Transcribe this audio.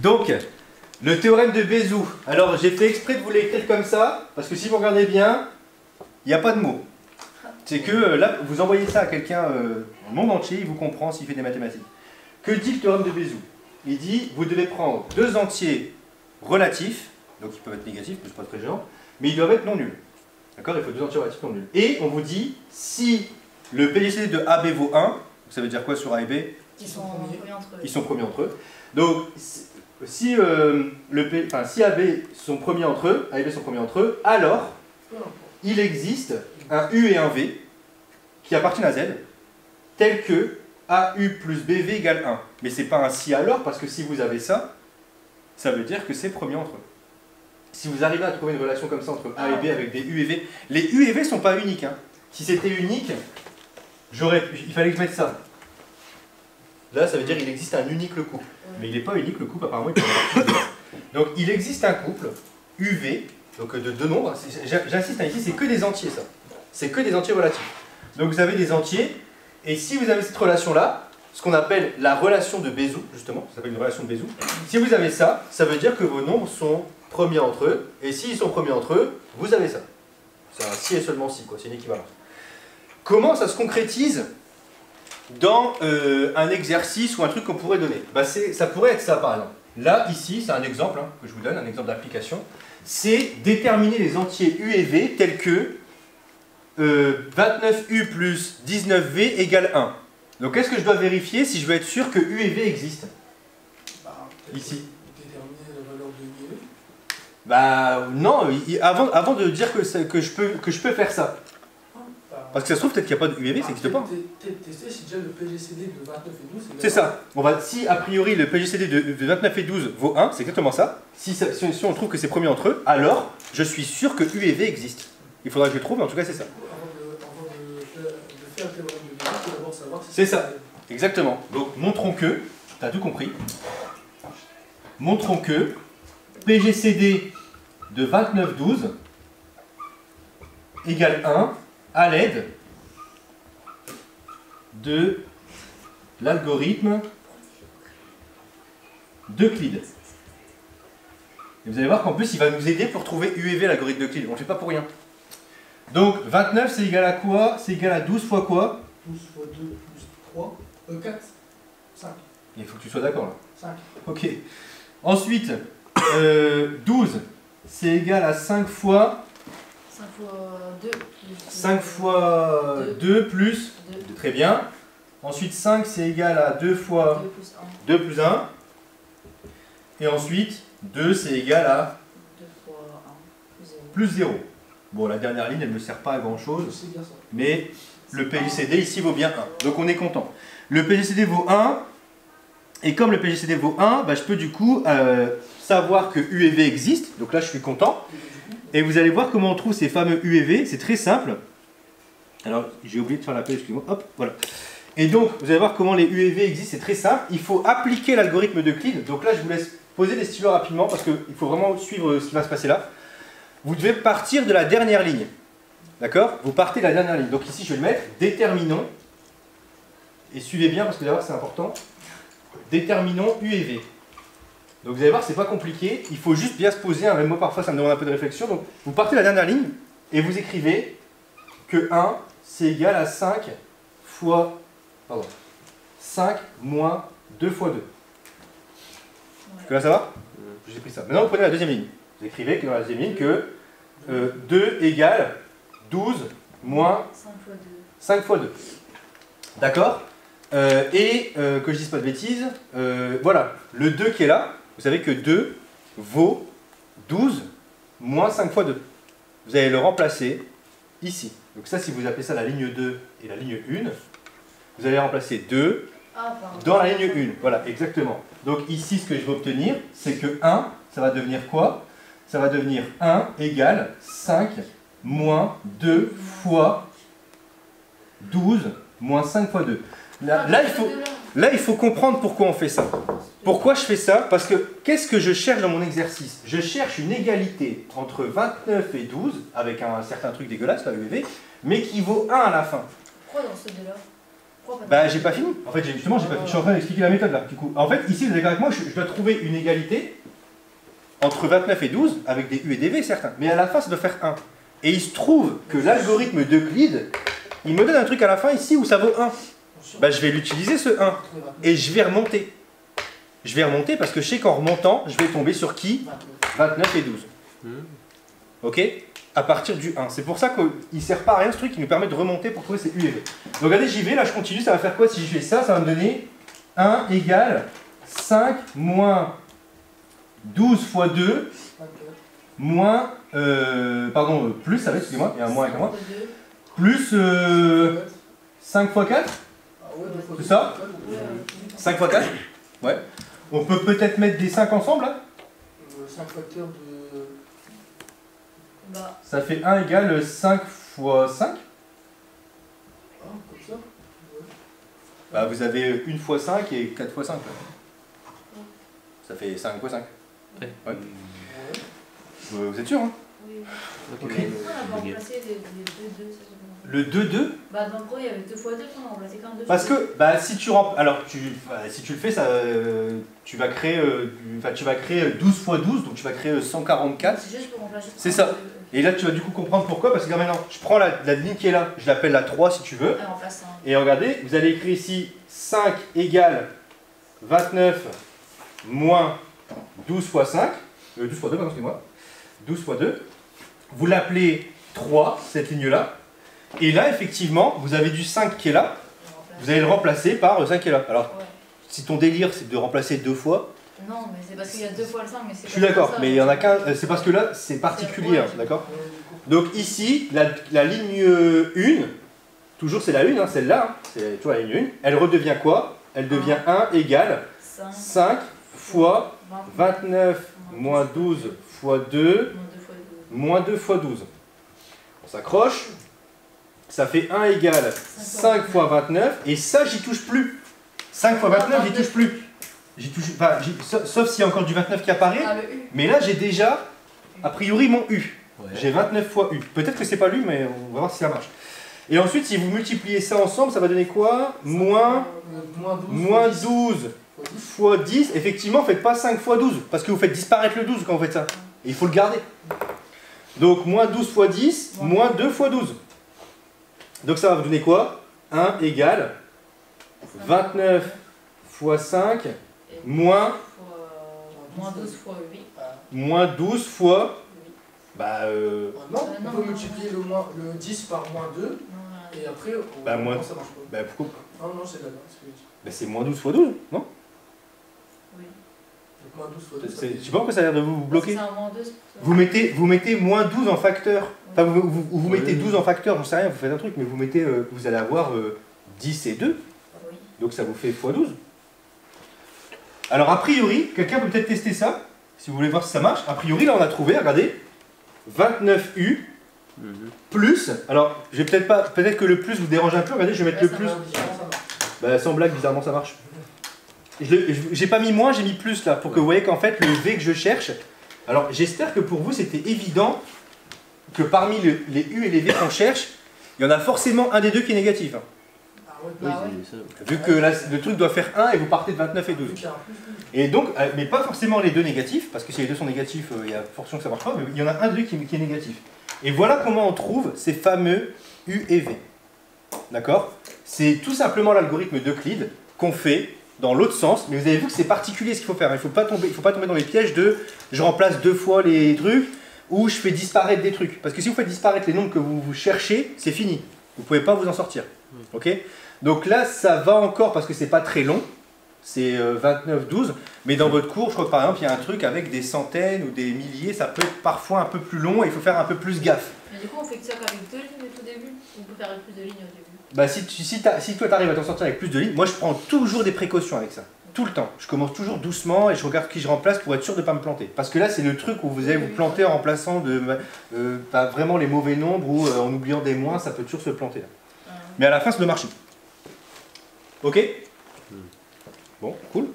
Donc, le théorème de Bézout. Alors, j'ai fait exprès de vous l'écrire comme ça, parce que si vous regardez bien, il n'y a pas de mots. C'est que là, vous envoyez ça à quelqu'un au monde entier, il vous comprend s'il fait des mathématiques. Que dit le théorème de Bézout? Il dit, vous devez prendre deux entiers relatifs, donc ils peuvent être négatifs, mais c'est pas très gênant, mais ils doivent être non nuls. D'accord? Il faut deux entiers relatifs non nuls. Et on vous dit, si le PGCD de AB vaut 1, ça veut dire quoi sur A et B? Ils sont premiers entre eux. Ils sont premiers entre eux. Donc, si, si AB sont premiers entre eux, A et B sont premiers entre eux, alors il existe un U et un V qui appartiennent à Z, tel que AU plus BV égale 1. Mais c'est pas un si alors, parce que si vous avez ça, ça veut dire que c'est premier entre eux. Si vous arrivez à trouver une relation comme ça entre A et B avec des U et V, les U et V ne sont pas uniques. Hein. Si c'était unique, il fallait que je mette ça. Là, ça veut dire qu'il existe un unique le couple. Mais il n'est pas unique le couple, apparemment. Il peut en avoir plusieurs. Donc, il existe un couple UV, donc de deux nombres. J'insiste ici, c'est que des entiers, ça. C'est que des entiers relatifs. Donc, vous avez des entiers, et si vous avez cette relation-là, ce qu'on appelle la relation de Bézout, justement, ça s'appelle une relation de Bézout, si vous avez ça, ça veut dire que vos nombres sont premiers entre eux, et s'ils sont premiers entre eux, vous avez ça. C'est un si et seulement si, quoi. C'est une équivalence. Comment ça se concrétise dans un exercice ou un truc qu'on pourrait donner? Ça pourrait être ça, par exemple. Là, ici, c'est un exemple que je vous donne, un exemple d'application. C'est déterminer les entiers U et V tels que 29U plus 19V égale 1. Donc, qu'est-ce que je dois vérifier si je veux être sûr que U et V existent? Ici. Déterminer la valeur de U et V? Bah non, avant de dire que je peux faire ça. Parce que ça se trouve, peut-être qu'il n'y a pas de U et V, ça n'existe pas. Tester si déjà le PGCD de 29 et 12 c'est ça. Si a priori le PGCD de 29 et 12 vaut 1, c'est exactement ça. Si on trouve que c'est premier entre eux, alors je suis sûr que U et V existent. Il faudra que je le trouve, mais en tout cas c'est ça. Avant de faire le théorème de Bézout, il faut d'abord savoir si c'est ça. Exactement. Donc montrons que, tu as tout compris, montrons que PGCD de 29,12 égale 1 à l'aide de l'algorithme d'Euclide. Et vous allez voir qu'en plus, il va nous aider pour trouver U et V, l'algorithme d'Euclide. On ne le fait pas pour rien. Donc, 29, c'est égal à quoi? C'est égal à 12 fois quoi? 12 fois 2 plus 3, 4, 5. Il faut que tu sois d'accord là. 5. Ok. Ensuite, 12, c'est égal à 5 fois... 5 fois 2 plus... 5 fois 2 plus... 2. Très bien. Ensuite, 5, c'est égal à 2 fois 2 plus 1. Et ensuite, 2, c'est égal à 2 fois 1 plus 0. Bon, la dernière ligne, elle ne me sert pas à grand-chose. Mais le PGCD ici vaut bien 1. Donc, on est content. Le PGCD vaut 1. Et comme le PGCD vaut 1, bah, je peux du coup savoir que U et V existent. Donc là, je suis content. Et vous allez voir comment on trouve ces fameux U et V. C'est très simple. Alors, j'ai oublié de faire l'appel, excusez-moi. Hop, voilà. Et donc, vous allez voir comment les U et V existent. C'est très simple. Il faut appliquer l'algorithme d'Euclide. Donc là, je vous laisse poser les stylos rapidement parce qu'il faut vraiment suivre ce qui va se passer là. Vous devez partir de la dernière ligne. D'accord? Vous partez de la dernière ligne. Donc ici, je vais le mettre. Déterminons. Et suivez bien parce que d'abord, c'est important. Déterminons U et V. Donc vous allez voir, c'est pas compliqué. Il faut juste bien se poser. Même moi, parfois, ça me demande un peu de réflexion. Donc vous partez de la dernière ligne et vous écrivez que 1, c'est égal à 5 fois... Pardon. 5 moins 2 fois 2. Est-ce que là, ça va? J'ai pris ça. Maintenant, vous prenez la deuxième ligne. Vous écrivez que dans la deuxième ligne que 2 égale 12 moins 5 fois 2. D'accord? Que je ne dise pas de bêtises, voilà, le 2 qui est là, vous savez que 2 vaut 12 moins 5 fois 2. Vous allez le remplacer ici. Donc ça, si vous appelez ça la ligne 2 et la ligne 1, vous allez remplacer 2 dans la ligne 1. Voilà, exactement. Donc ici, ce que je vais obtenir, c'est que 1, ça va devenir quoi? Ça va devenir 1 égale 5 moins 2 fois 12 moins 5 fois 2. Là, il faut comprendre pourquoi on fait ça. Pourquoi je fais ça? Parce que qu'est-ce que je cherche dans mon exercice? Je cherche une égalité entre 29 et 12, avec un certain truc dégueulasse, là, UV, mais qui vaut 1 à la fin. Pourquoi dans ce deux-là? Pourquoi Bah j'ai pas fini. En fait justement j'ai pas fini. Je suis en train d'expliquer la méthode là. Du coup, en fait ici vous êtes d'accord avec moi, je dois trouver une égalité entre 29 et 12 avec des U et des V certains. Mais à la fin ça doit faire 1. Et il se trouve que l'algorithme d'Euclide, il me donne un truc à la fin ici où ça vaut 1. Bah je vais l'utiliser ce 1. Et je vais remonter. Je vais remonter parce que je sais qu'en remontant, je vais tomber sur qui? 29 et 12. Ok? À partir du 1. C'est pour ça qu'il ne sert pas à rien ce truc, il nous permet de remonter pour trouver ces U et V. Donc regardez, j'y vais, là je continue, ça va faire quoi si je fais ça? Ça va me donner 1 égale 5 moins 12 fois 2 moins, plus, ça va, excusez-moi, il y a un moins avec un moins, plus 5 fois 4, c'est ça? 5 fois 4? Ouais. On peut peut-être mettre des 5 ensemble là? 5 facteurs de... Bah, Ça fait 1 égale 5 fois 5. Ah, comme ça? Bah vous avez 1 fois 5 et 4 fois 5. Ça fait 5 fois 5. Ouais. Ouais. Vous êtes sûr hein? oui. Ok. Pourquoi on a pas remplacé les 2-2? Le 2-2? Bah, dans le gros, il y avait 2 fois 2, on a remplacé qu'un 2 Parce que bah, si tu alors si tu le fais, ça, tu vas créer 12 fois 12, donc tu vas créer 144. C'est juste pour remplacer. C'est ça. Et là tu vas du coup comprendre pourquoi, parce que là, maintenant je prends la ligne qui est là, je l'appelle la 3 si tu veux. Ah, on remplace un. Et regardez, vous allez écrire ici 5 égale 29 moins 12 fois 5. 12 fois 2, pardon, excusez-moi. 12 fois 2. Vous l'appelez 3, cette ligne-là. Et là, effectivement, vous avez du 5 qui est là. Vous allez le remplacer par le 5 qui est là. Alors, Ouais. si ton délire, c'est de remplacer 2 fois, Non, mais c'est parce qu'il y a 2 fois le 5, mais c'est. je suis d'accord. Mais il y en a qu'un, c'est parce que là, c'est particulier, hein, d'accord? Donc ici, la ligne 1, toujours c'est la 1, hein, celle-là, hein, c'est toujours la ligne 1, elle redevient quoi? Elle devient 1 égale 5 fois 29 moins 12 fois 2 moins 2 fois 12. On s'accroche. Ça fait 1 égale 5 fois 29. Et ça, j'y touche plus. 5 fois 29, j'y touche plus. Sauf s'il y a encore du 29 qui apparaît. Ah, le U. Mais là, j'ai déjà, a priori, mon U. Ouais. J'ai 29 fois U. Peut-être que c'est pas lui, mais on va voir si ça marche. Et ensuite, si vous multipliez ça ensemble, ça va donner quoi? Moins 12 fois 10. Effectivement, faites pas 5 fois 12, parce que vous faites disparaître le 12 quand vous faites ça. Et il faut le garder. Donc, moins 12 fois 10, moins 2 fois 12. Donc ça va vous donner quoi? 1 égale 29 fois 5 moins... Moins 12 fois 8. Moins 12 fois... Bah Non, on non, peut non, multiplier le 10 par moins 2, et après, Bah, moins. non, ça marche pas. bah pourquoi? Non, non, c'est d'accord. Bah c'est moins 12 fois 12, non? Oui. Donc moins 12 fois 2, ça Je fait... sais pas pourquoi ça a l'air de vous bloquer. C'est un moins 2, c'est pour ça. Vous mettez moins 12 en facteur. Enfin, vous mettez 12 en facteur, j'en sais rien, vous faites un truc, mais vous mettez, vous allez avoir 10 et 2, Oui. donc ça vous fait x 12. Alors a priori, quelqu'un peut peut-être tester ça, si vous voulez voir si ça marche. A priori, là on a trouvé, regardez, 29U plus, alors je vais peut-être que le plus vous dérange un peu, regardez, je vais mettre le plus. Bah sans blague, bizarrement ça marche. J'ai pas mis moins, j'ai mis plus là, pour que vous voyez qu'en fait le V que je cherche, alors j'espère que pour vous c'était évident que parmi les U et les V qu'on cherche, il y en a forcément un des deux qui est négatif. Hein. Ah ouais, Bah ouais. c'est ça. Vu que là, le truc doit faire 1 et vous partez de 29 et 12. Et donc, mais pas forcément les deux négatifs, parce que si les deux sont négatifs, il y a forcément que ça marche pas, mais il y en a un des deux qui est négatif. Et voilà comment on trouve ces fameux U et V. D'accord? C'est tout simplement l'algorithme d'Euclide qu'on fait dans l'autre sens, mais vous avez vu que c'est particulier ce qu'il faut faire. Il ne faut pas tomber dans les pièges de je remplace 2 fois les trucs ou je fais disparaître des trucs. Parce que si vous faites disparaître les nombres que vous cherchez, c'est fini. Vous ne pouvez pas vous en sortir. Ok? Donc là, ça va encore parce que c'est pas très long. C'est 29-12. Mais dans votre cours, je crois que par exemple, il y a un truc avec des centaines ou des milliers. Ça peut être parfois un peu plus long et il faut faire un peu plus gaffe. Mais du coup, on fait que ça qu'avec 2 lignes au tout début? Ou on peut faire avec plus de lignes au début? Bah, si toi, tu arrives à t'en sortir avec plus de lignes, moi, je prends toujours des précautions avec ça. Tout le temps. Je commence toujours doucement et je regarde qui je remplace pour être sûr de ne pas me planter. Parce que là, c'est le truc où vous allez vous planter en remplaçant vraiment les mauvais nombres ou en oubliant des moins, ça peut toujours se planter. Là. Mais à la fin, ça doit marcher. Ok? Bon, cool.